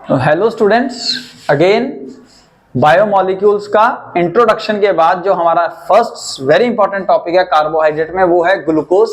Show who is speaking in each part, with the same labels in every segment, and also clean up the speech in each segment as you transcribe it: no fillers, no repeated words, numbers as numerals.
Speaker 1: Hello students, again biomolecules का introduction के बाद जो हमारा फर्स्ट वेरी इंपॉर्टेंट टॉपिक है कार्बोहाइड्रेट में, वो है ग्लूकोज।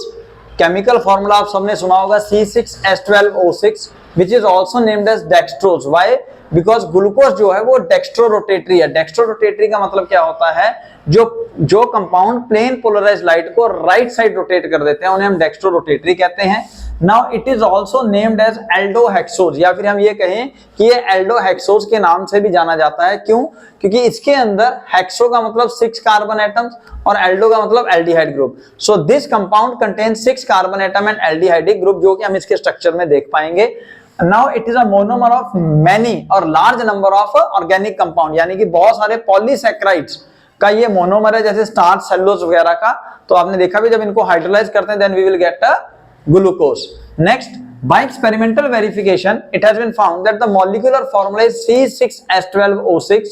Speaker 1: केमिकल फॉर्मूला आप सबने सुना होगा C6H12O6 which is also named as dextrose. Why? Because glucose जो है वो डेक्स्ट्रोरोटेटरी है। डेक्स्ट्रोरोटेटरी का मतलब क्या होता है? जो कंपाउंड प्लेन पोलराइज लाइट को राइट साइड रोटेट कर देते हैं उन्हें हम डेक्स्ट्रोरोटेटरी कहते हैं। Now it is also named as aldohexose, या फिर हम ये कहें कि ये एल्डोहेक्सोज के नाम से भी जाना जाता है। क्यों? क्योंकि इसके अंदर हेक्सो का मतलब 6 कार्बन एटम्स और एल्डो का मतलब aldehyde group. So this compound contains 6 carbon atom and aldehydic group, जो कि हम इसके स्ट्रक्चर में देख पाएंगे। Now it is a monomer of many और large number of organic compound, यानी कि बहुत सारे पॉलीसैकेराइड्स का ये मोनोमर है, जैसे स्टार्च, सेलुलोज वगैरह का। तो आपने देखा भी जब इनको हाइड्रोलाइज करते हैं then we will get a glucose. Next, by experimental verification it has been found that the molecular formula is C6H12O6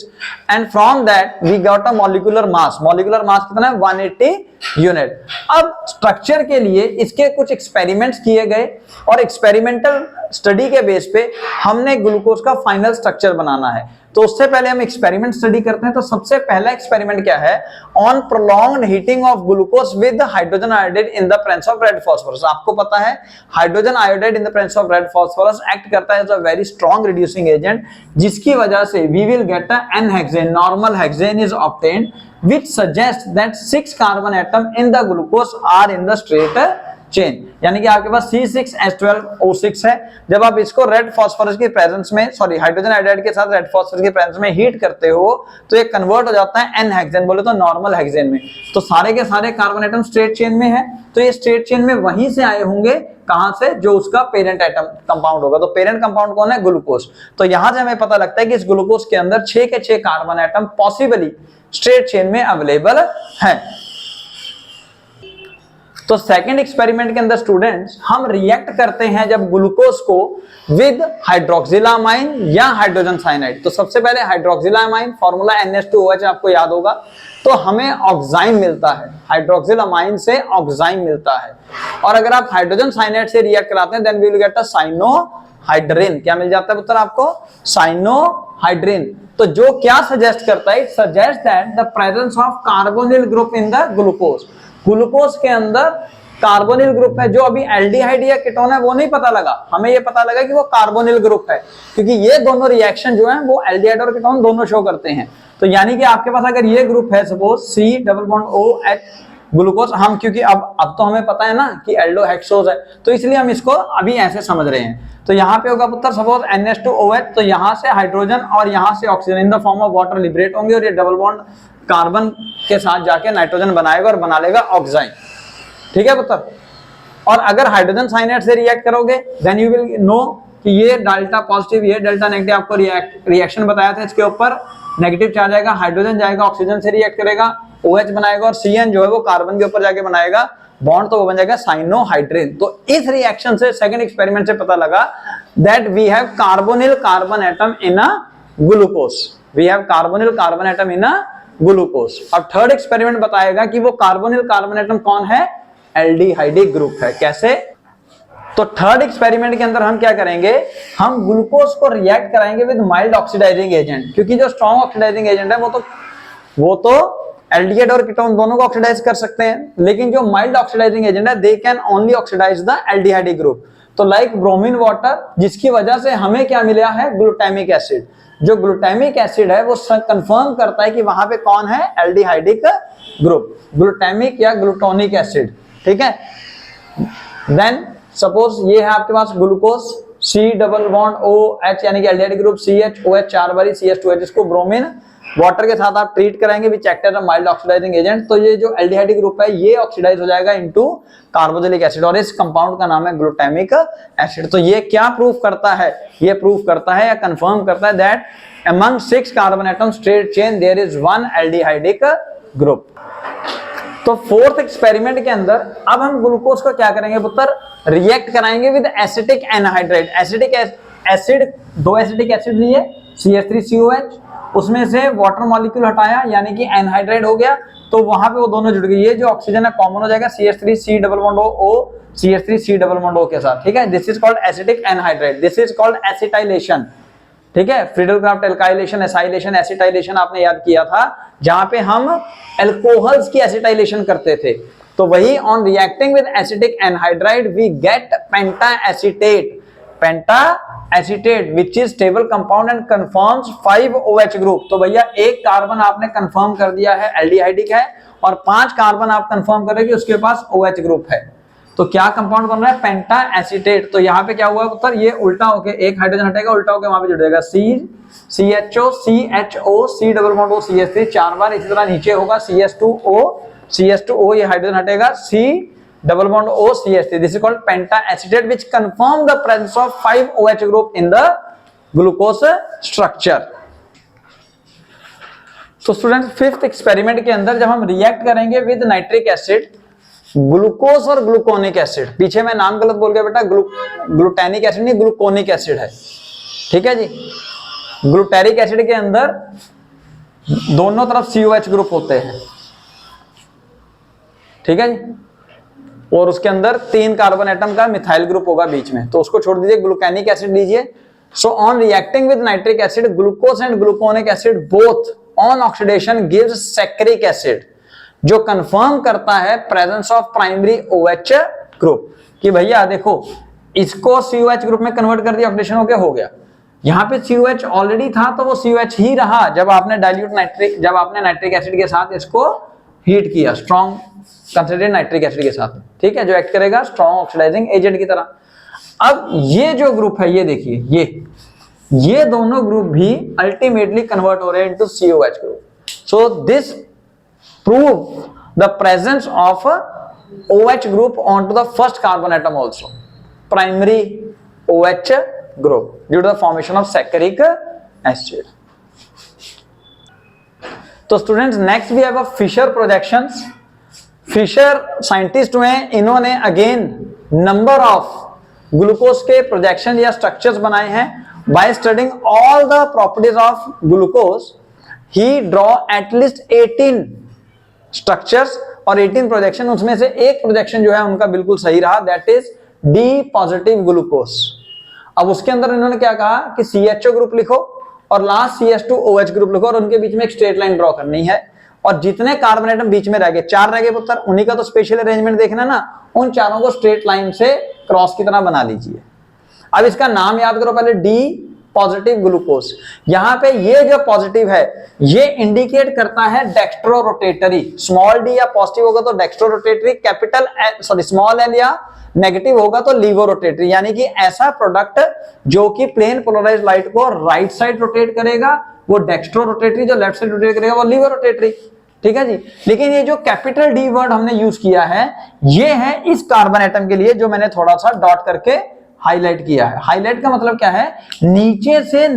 Speaker 1: and from that we got a molecular mass कितना है? 180 यूनिट। अब स्ट्रक्चर के लिए इसके कुछ experiments किए गए और एक्सपेरिमेंटल स्टडी के बेस पे हमने ग्लूकोज का फाइनल स्ट्रक्चर बनाना है। तो उससे पहले हम एक्सपेरिमेंट स्टडी करते हैं। तो सबसे पहला एक्सपेरिमेंट क्या है? On prolonged heating of glucose with hydrogen iodide in the presence of red phosphorus. आपको पता है hydrogen iodide in the presence of red phosphorus act करता है as a very strong reducing agent, जिसकी वजह से we will get a n hexane, normal hexane is obtained which suggests that 6 carbon atom in the glucose are in the straight chain। यानी कि आपके पास C6H12O6 है। जब आप इसको रेड फास्फोरस की प्रेजेंस में, सॉरी हाइड्रोजन आयोडाइड के साथ रेड फास्फोरस की प्रेजेंस में हीट करते हो तो ये कन्वर्ट हो जाता है एन हेक्सेन, बोले तो नॉर्मल हेक्सेन में। तो सारे के सारे कार्बन एटम स्ट्रेट चेन में है। तो ये स्ट्रेट चेन में वहीं से आए होंगे, कहां से? जो उसका पेरेंट एटम कंपाउंड होगा। तो पेरेंट कंपाउंड कौन है? ग्लूकोज। तो यहां से हमें पता लगता है कि इस ग्लूकोज के अंदर 6 के 6 carbon atom possibly straight chain में अवेलेबल है। तो सेकंड एक्सपेरिमेंट के अंदर स्टूडेंट्स हम रिएक्ट करते हैं जब ग्लूकोज को विद हाइड्रोक्सिलामाइन या हाइड्रोजन साइनाइड। तो सबसे पहले हाइड्रोक्सिलामाइन, फॉर्मूला NH2OH आपको याद होगा। तो हमें ऑक्साइन मिलता है, हाइड्रोक्सिलामाइन से ऑक्साइन मिलता है। और अगर आप हाइड्रोजन साइनाइड से रिएक्ट कराते हैं then we will get a cyanohydrin. क्या मिल जाता है पुत्र आपको? साइनोहाइड्रिन। तो जो क्या सजेस्ट करता है? It suggest that the presence of carbonyl group in the glucose. Glucose के अंदर कार्बोनिल ग्रुप है। जो अभी एल्डिहाइड या कीटोन है वो नहीं पता लगा, हमें ये पता लगा कि वो कार्बोनिल ग्रुप है, क्योंकि ये दोनों रिएक्शन जो है वो एल्डिहाइड और कीटोन दोनों शो करते हैं। तो यानी कि आपके पास अगर ये ग्रुप है सपोज C+OH ग्लूकोज, हम क्योंकि अब तो हमें पता है ना कि एल्डोहेक्सोज है, तो इसलिए हम इसको अभी ऐसे समझ रहे हैं। तो यहाँ पे होगा पुत्र सपोज NH2OH, तो यहाँ से हाइड्रोजन और यहाँ से oxygen in the form of water liberate होंगे और ये डबल बॉन्ड कार्बन के साथ जाके नाइट्रोजन बनाएगा और बना लेगा ऑक्साइन। ठीक है पुत्र? और अगर हाइड्रोजन साइनाइड से रिएक्ट करोगे देन यू विल नो कि ये डेल्टा पॉजिटिव, ये डेल्टा नेगेटिव। आपको रिएक्शन बताया था, इसके ऊपर नेगेटिव चार्ज आएगा, हाइड्रोजन जाएगा ऑक्सीजन से रिएक्ट करेगा, OH बनाएगा और CN जो है वो कार्बन के ऊपर जाके बनाएगा बॉन्ड, तो वो बन जाएगा साइनोहाइड्रिन। तो इस रिएक्शन से सेकंड एक्सपेरिमेंट से पता लगा that we have carbonyl carbon atom in a glucose. We have carbonyl carbon atom in a glucose. अब थर्ड एक्सपेरिमेंट बताएगा कि वो कार्बोनिल कार्बन एटम कौन है? एल्डिहाइडिक ग्रुप है। कैसे? तो थर्ड एक्सपेरिमेंट के अंदर हम क्या करेंगे? हम ग्लूकोज को रिएक्ट कराएंगे विद माइल्ड ऑक्सीडाइजिंग एजेंट, क्योंकि जो स्ट्रॉन्ग ऑक्सीडाइजिंग एजेंट है वो तो एल्डिहाइड और कीटोन दोनों को ऑक्सीडाइज कर सकते हैं, लेकिन जो माइल्ड ऑक्सीडाइजिंग एजेंट है they can only oxidise the aldehydic group. तो लाइक ब्रोमीन वाटर, जिसकी वजह से हमें क्या मिला है? Glutamic acid. जो ग्लूटामिक एसिड है वो कंफर्म करता है कि वहां पे कौन है? एल्डिहाइडिक ग्रुप, ग्लूटामिक या ग्लूटोनिक एसिड। ठीक है? देन सपोज ये है आपके पास ग्लूकोज C+OH यानी कि एल्डिहाइडिक ग्रुप CHOH 4 बारी CH2H, इसको ब्रोमीन वाटर के साथ आप ट्रीट करेंगे which act as a mild oxidising agent. तो ये जो एल्डिहाइडिक ग्रुप है ये ऑक्सीडाइज हो जाएगा इनटू कार्बोक्सिलिक एसिड और इस कंपाउंड का नाम है ग्लूटामिक एसिड। तो ये क्या प्रूफ करता है? ये प्रूफ करता है या कंफर्म करता है that among 6 carbon atom straight chain there is 1 aldehydic group. तो फोर्थ एक्सपेरिमेंट के अंदर अब हम ग्लूकोज को क्या करेंगे पुत्र? रिएक्ट कराएंगे with acetic anhydride. Acetic acid, 2 acetic acid लिए CH3COH, उसमें से वाटर मॉलिक्यूल हटाया यानी कि एनहाइड्राइड हो गया, तो वहां पे वो दोनों जुड़ गए। ये जो ऑक्सीजन है कॉमन हो जाएगा CH3C+O CH3C+O के साथ। ठीक है? This is called acetic anhydride, this is called acetylation. ठीक है, Friedel craft alkylation, acylation, acetylation आपने याद किया था, जहां पे हम एल्कोहल्स की एसिटाइलेशन करते थे। तो वही on reacting with acetic anhydride we get penta acetate, penta acetate which is stable compound and confirms 5 OH group. तो भैया एक कार्बन आपने कंफर्म कर दिया है एल्डिहाइडिक है, और 5 कार्बन आप कंफर्म कर रहे कि उसके पास OH ग्रुप है। तो क्या कंपाउंड बन रहा है? पेंटा एसीटेट। तो यहाँ पे क्या हुआ उत्तर, ये उल्टा होके एक हाइड्रोजन हटेगा, उल्टा होके वहां पे जुड़ जाएगा CHO, CHO, C double bond O, CH3 4 बार। इसी तरह नीचे होगा CH2O, ये हाइड्रोजन हटेगा, C double bond O, CH3। This is called penta acetate which confirm the presence of 5 OH group in the glucose structure. तो स्टूडेंट फिफ्थ एक्सपेरिमेंट के अंदर जब हम रिएक्ट करेंगे विद नाइट्रिक एसिड, ग्लूकोज और gluconic acid, पीछे मैं नाम गलत बोल गया बेटा, ग्लूटैनिक एसिड नहीं ग्लूकोनिक एसिड है, ठीक है जी। ग्लूटैरिक एसिड के अंदर दोनों तरफ COH ग्रुप होते हैं, ठीक है जी, और उसके अंदर 3 कार्बन एटम का मिथाइल ग्रुप होगा बीच में, तो उसको छोड़ दीजिए, ग्लूकोनिक एसिड लीजिए। So on reacting with nitric acid, glucose and gluconic acid both on oxidation gives saccharic acid, जो कंफर्म करता है presence of primary OH group. कि भैया देखो इसको COH ग्रुप में कन्वर्ट कर दिया, ऑक्सीडेशन हो गया। यहाँ पे COH ऑलरेडी था तो वो COH ही रहा जब आपने नाइट्रिक एसिड के साथ इसको हीट किया, स्ट्रॉन्ग कंसंट्रेटेड नाइट्रिक एसिड के साथ, ठीक है, जो एक्ट करेगा स्ट्रॉन्ग ऑक्सीडाइजिंग एजेंट की तरह। अब ये जो ग्रुप है, ये देखिए, ये दोनों ग्रुप भी अल्टीमेटली कन्वर्ट हो रहे हैं into COH group. So this prove the presence of OH group onto the first carbon atom also, primary OH group due to the formation of saccharic acid. तो students next we have Fischer projections. Fischer scientist हुए, इन्होंने again number of glucose के projection या structures बनाए हैं। By studying all the properties of glucose he draw at least 18 structures और 18 projection, उसमें से एक प्रोजेक्शन जो है उनका बिल्कुल सही रहा, that is D positive glucose. अब उसके अंदर इन्होंने क्या कहा कि CHO ग्रुप लिखो और लास्ट CH2OH ग्रुप लिखो, और उनके बीच में एक स्ट्रेट लाइन ड्रॉ करनी है, और जितने कार्बन एटम बीच में रह गए, 4 रह गए पुत्र, उन्हीं का तो स्पेशल अरेंजमेंट देखना ना, उन चारों को स्ट्रेट लाइन से क्रॉस की तरह बना लीजिए। अब इसका नाम याद करो पहले, डी पॉजिटिव ग्लूकोज। यहां पे ये जो पॉजिटिव है ये इंडिकेट करता है डेक्स्ट्रो रोटेटरी, स्मॉल डी या पॉजिटिव होगा तो dextro rotatory, capital small L या नेगेटिव होगा तो लीवो रोटेटरी, यानी कि ऐसा प्रोडक्ट जो कि प्लेन पोलराइज्ड लाइट को राइट साइड रोटेट करेगा वो डेक्स्ट्रो रोटेटरी, जो लेफ्ट साइड रोटेट करेगा वो लीवो रोटेटरी, ठीक है जी। लेकिन ये जो कैपिटल डी वर्ड हमने यूज किया है ये है इस कार्बन एटम के लिए, जो मैंने थोड़ा सा डॉट करके हाईलाइट किया है। हाईलाइट का मतलब क्या है, नीचे से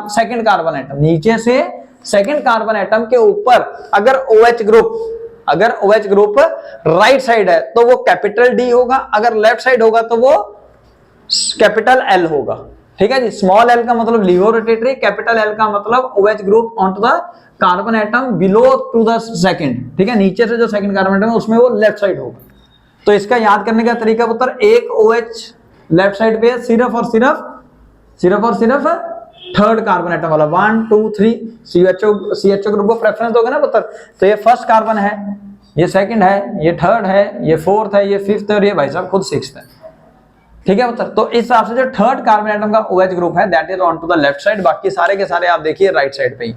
Speaker 1: सेकंड कार्बन एटम, नीचे से सेकंड कार्बन एटम के ऊपर अगर OH ग्रुप राइट साइड है तो वो कैपिटल डी होगा, अगर लेफ्ट साइड होगा तो वो कैपिटल एल होगा, ठीक है जी। स्मॉल एल का मतलब लीवो रोटेटरी, कैपिटल एल का मतलब OH group onto the carbon atom below to the second, ठीक है, नीचे से जो सेकंड कार्बन एटम है उसमें वो लेफ्ट साइड होगा। तो इसका याद करने का तरीका पुत्र, एक OH लेफ्ट साइड पे सिर्फ और सिर्फ थर्ड कार्बन एटम वाला 1 2 3 CHO ग्रुप को प्रेफरेंस दोगे ना पुत्र, तो ये फर्स्ट कार्बन है, ये सेकंड है, ये थर्ड है, ये फोर्थ है, ये फिफ्थ है, और ये भाई साहब खुद सिक्स्थ है, ठीक है पुत्र। तो इस हिसाब से जो थर्ड कार्बन एटम का OH ग्रुप है that is on to the left side, बाकी सारे के सारे आप देखिए राइट साइड पे ही।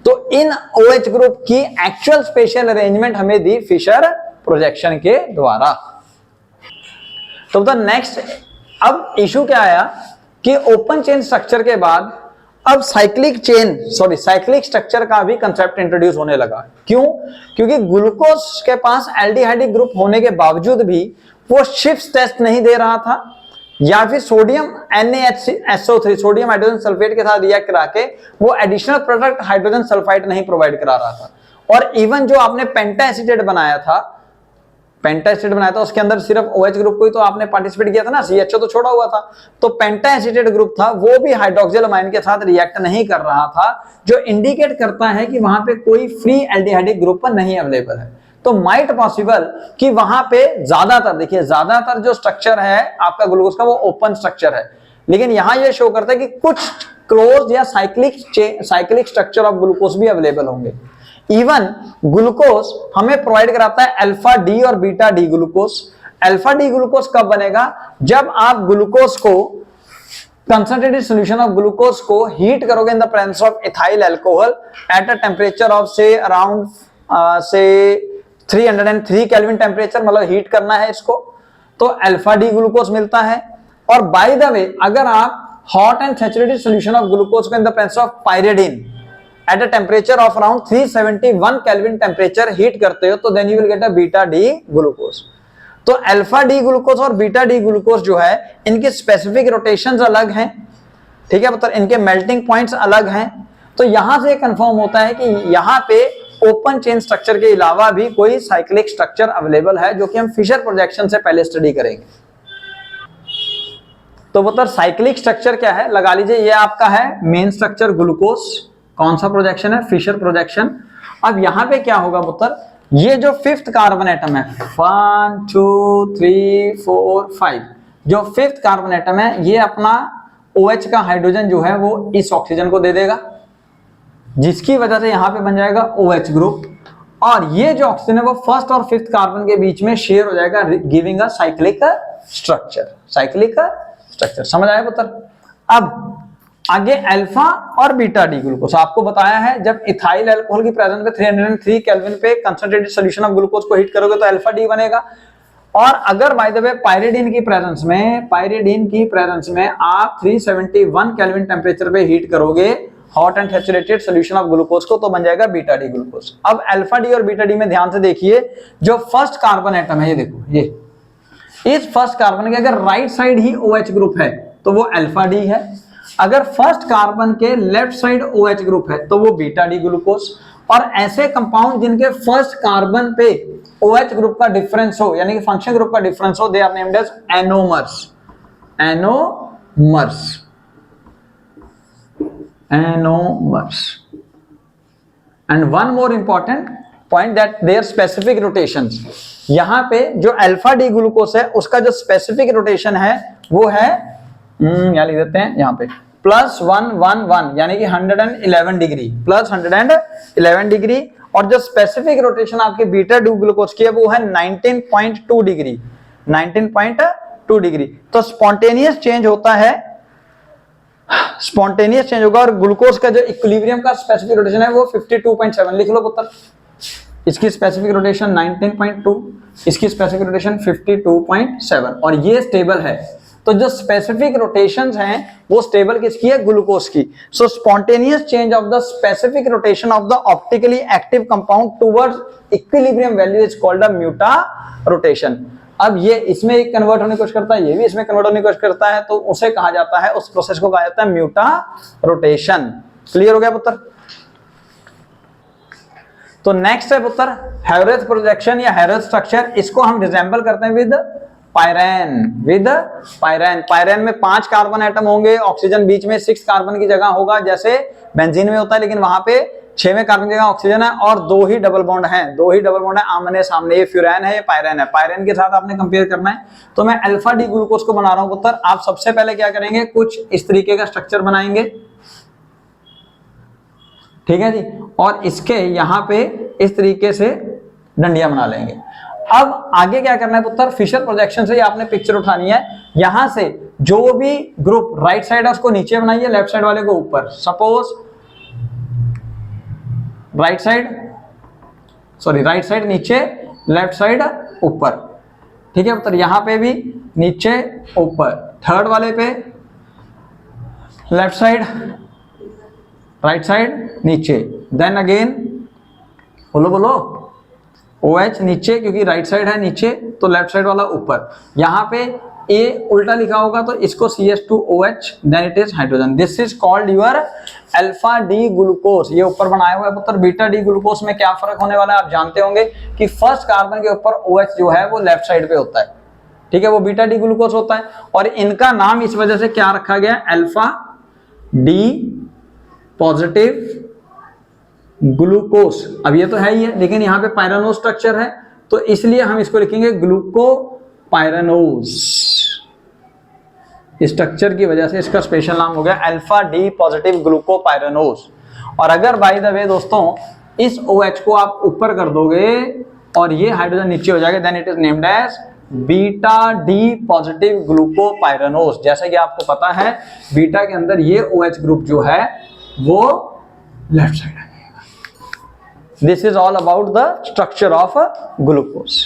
Speaker 1: तो इन OH ग्रुप की एक्चुअल स्पेशल अरेंजमेंट हमें दी फिशर प्रोजेक्शन के द्वारा। तो द नेक्स्ट अब इशू क्या आया कि ओपन चेन स्ट्रक्चर के बाद अब साइक्लिक स्ट्रक्चर का भी कंसेप्ट इंट्रोड्यूस होने लगा। क्यों? क्योंकि ग्लूकोज के पास एल्डिहाइडिक ग्रुप होने के बावजूद भी वो शिफ्ट टेस्ट नहीं दे रहा था, या फिर sodium NaHSO3 sodium hydrogen sulphate के साथ रिएक्ट करा के वो एडिशनल प्रोडक्ट हाइड्रोजन सल्फाइड नहीं प्रोवाइड करा रहा था। और इवन जो आपने पेंटा एसीटेट बनाया था उसके अंदर सिर्फ OH ग्रुप को ही तो आपने पार्टिसिपेट किया था ना, CHO तो छोड़ा हुआ था। तो पेंटा एसीटेट ग्रुप था वो भी हाइड्रोक्सिल अमाइन के साथ रिएक्ट नहीं कर रहा था, जो इंडिकेट करता है कि वहां पे कोई फ्री एल्डिहाइडिक ग्रुप नहीं अवेलेबल है। तो माइट पॉसिबल कि वहां पे ज्यादातर जो स्ट्रक्चर है आपका ग्लूकोज का वो ओपन स्ट्रक्चर है, लेकिन यहां ये शो करता है कि कुछ क्लोज या साइक्लिक स्ट्रक्चर ऑफ ग्लूकोज भी अवेलेबल होंगे। इवन ग्लूकोज हमें प्रोवाइड कराता है अल्फा डी और beta D glucose. Alpha D glucose कब बनेगा? जब आप ग्लूकोज को, कंसंट्रेटेड सॉल्यूशन ऑफ ग्लूकोज को हीट करोगे इन the presence of ethyl alcohol eight a temperature of से अराउंड से 303 केल्विन टेम्परेचर, मतलब हीट करना है इसको, तो अल्फा डी ग्लूकोज मिलता है। और बाय द वे अगर आप hot and saturated solution of glucose को in the presence of pyridine at a temperature of around 371 kelvin temperature heat करते हो, तो then you will get a beta D glucose. तो अल्फा डी ग्लूकोज और beta D glucose जो है इनके specific rotations अलग हैं, ठीक है, मतलब इनके मेल्टिंग पॉइंट्स अलग हैं। तो यहां से कंफर्म होता है कि यहां पे ओपन चेन स्ट्रक्चर के अलावा भी कोई साइक्लिक स्ट्रक्चर अवेलेबल है, जो कि हम फिशर प्रोजेक्शन से पहले स्टडी करेंगे। तो मतलब साइक्लिक स्ट्रक्चर क्या है, लगा लीजिए ये आपका है मेन स्ट्रक्चर ग्लूकोज, कौन सा प्रोजेक्शन है, फिशर प्रोजेक्शन। अब यहां पे क्या होगा पुत्र, ये जो फिफ्थ कार्बन एटम है 1 2 3 4 5, जो फिफ्थ कार्बन एटम है ये अपना OH का हाइड्रोजन जो है वो इस ऑक्सीजन को दे देगा, जिसकी वजह से यहां पे बन जाएगा OH ग्रुप। और ये जो ऑक्सीजन है वो फर्स्ट और फिफ्थ कार्बन के बीच में शेयर हो जाएगा, giving a cyclic structure. Cyclic structure समझ आया पुत्र। अब आगे अल्फा और बीटा डी ग्लूकोज आपको बताया है, जब इथाइल अल्कोहल की प्रेजेंस में 303 केल्विन पे कंसंट्रेटेड सॉल्यूशन ऑफ ग्लूकोज को हीट करोगे तो अल्फा डी बनेगा। और अगर बाय द वे पायरिडीन की प्रेजेंस में आप 371 केल्विन टेम्परेचर पे हीट करोगे hot and saturated solution of glucose को, तो बन जाएगा बीटा डी ग्लूकोज। अब अल्फा डी और बीटा डी में ध्यान से देखिए, जो फर्स्ट कार्बन एटम है ये देखो, ये इस फर्स्ट कार्बन के अगर राइट साइड ही OH ग्रुप है तो वो अल्फा डी है, अगर फर्स्ट कार्बन के लेफ्ट साइड OH ग्रुप है तो वो बीटा डी ग्लूकोज। और ऐसे कंपाउंड जिनके फर्स्ट कार्बन पे OH ग्रुप का डिफरेंस हो, यानी कि फंक्शन ग्रुप का डिफरेंस हो, they are named as anomers. And one more important point that there specific rotations. यहां पे जो अल्फा डी ग्लूकोज है उसका जो स्पेसिफिक रोटेशन है वो है यहां लिख देते हैं यहाँ पे +111, यानी कि 111 डिग्री, प्लस 111 डिग्री। और जो स्पेसिफिक रोटेशन आपके बीटा डी ग्लूकोज की है वो है 19.2 डिग्री, 19.2 डिग्री। तो स्पॉन्टेनियस चेंज होता है, स्पॉन्टेनियस चेंज होगा। और ग्लूकोज का जो इक्विलिब्रियम का स्पेसिफिक रोटेशन है वो 52.7, लिख लो पुत्र। इसकी स्पेसिफिक रोटेशन 19.2, इसकी स्पेसिफिक रोटेशन 52.7, और ये स्टेबल है। तो जो स्पेसिफिक रोटेशंस हैं वो स्टेबल किसकी है, ग्लूकोज की। So spontaneous change of the specific rotation of the optically active compound towards equilibrium value is called a mutarotation. अब ये इसमें एक कन्वर्ट होने की कोशिश करता है, ये भी इसमें कन्वर्ट होने की कोशिश करता है, तो उसे कहा जाता है, उस प्रोसेस को कहा जाता है म्यूटा रोटेशन। क्लियर हो गया पुत्र। तो नेक्स्ट है पुत्र हैरेथ प्रोजेक्शन या हैरेथ स्ट्रक्चर। इसको हम रिजेंबल करते हैं विद पायरेन। पायरेन में 5 कार्बन एटम होंगे, ऑक्सीजन बीच में 6 कार्बन की जगह होगा, जैसे बेंजीन में होता है, लेकिन वहां पे 6वें कार्बन की जगह ऑक्सीजन है, और 2 ही डबल बॉन्ड है आमने सामने। ये फ्यूरैन है, ये पायरेन है। पायरेन के साथ आपने कंपेयर करना है। तो मैं अल्फा डी ग्लूकोज को बना रहा हूं पुत्र। आप सबसे पहले क्या करेंगे, कुछ इस तरीके का स्ट्रक्चर बनाएंगे, ठीक है जी, और इसके यहां पे इस तरीके से डंडियां बना लेंगे। अब आगे क्या करना है पुत्र, फिशर प्रोजेक्शन से आपने पिक्चर उठानी है। यहां से जो भी ग्रुप राइट साइड है उसको नीचे बनाइए, लेफ्ट साइड वाले को ऊपर। सपोज राइट साइड नीचे, लेफ्ट साइड ऊपर, ठीक है पुत्र। यहां पे भी नीचे ऊपर, थर्ड वाले पे लेफ्ट साइड, राइट साइड नीचे, देन अगेन बोलो OH नीचे, क्योंकि राइट साइड है नीचे, तो लेफ्ट साइड वाला ऊपर। यहां पे A उल्टा लिखा होगा तो इसको CH2OH, then it is hydrogen. This is called your alpha D glucose. ये ऊपर बनाया हुआ है पुत्र। बीटा डी ग्लूकोज में क्या फर्क होने वाला है आप जानते होंगे कि फर्स्ट कार्बन के ऊपर OH जो है वो लेफ्ट साइड पे होता है, ठीक है, वो बीटा डी ग्लूकोज होता है। और इनका नाम इस वजह से क्या रखा गया, अल्फा डी पॉजिटिव ग्लूकोज। अब ये तो है ही है, लेकिन यहाँ पे पायरानोज स्ट्रक्चर है, तो इसलिए हम इसको लिखेंगे ग्लूकोपायरानोज। स्ट्रक्चर की वजह से इसका स्पेशल नाम हो गया अल्फा डी पॉजिटिव ग्लूकोपाइरानोज। और अगर बाय द वे दोस्तों इस OH को आप ऊपर कर दोगे और ये हाइड्रोजन नीचे हो जाएगा, then it is named as beta D positive glucopyranose. जैसा कि आपको पता है बीटा के अंदर ये OH ग्रुप जो है वो लेफ्ट साइड आ जाएगा। This is all about the structure of glucose.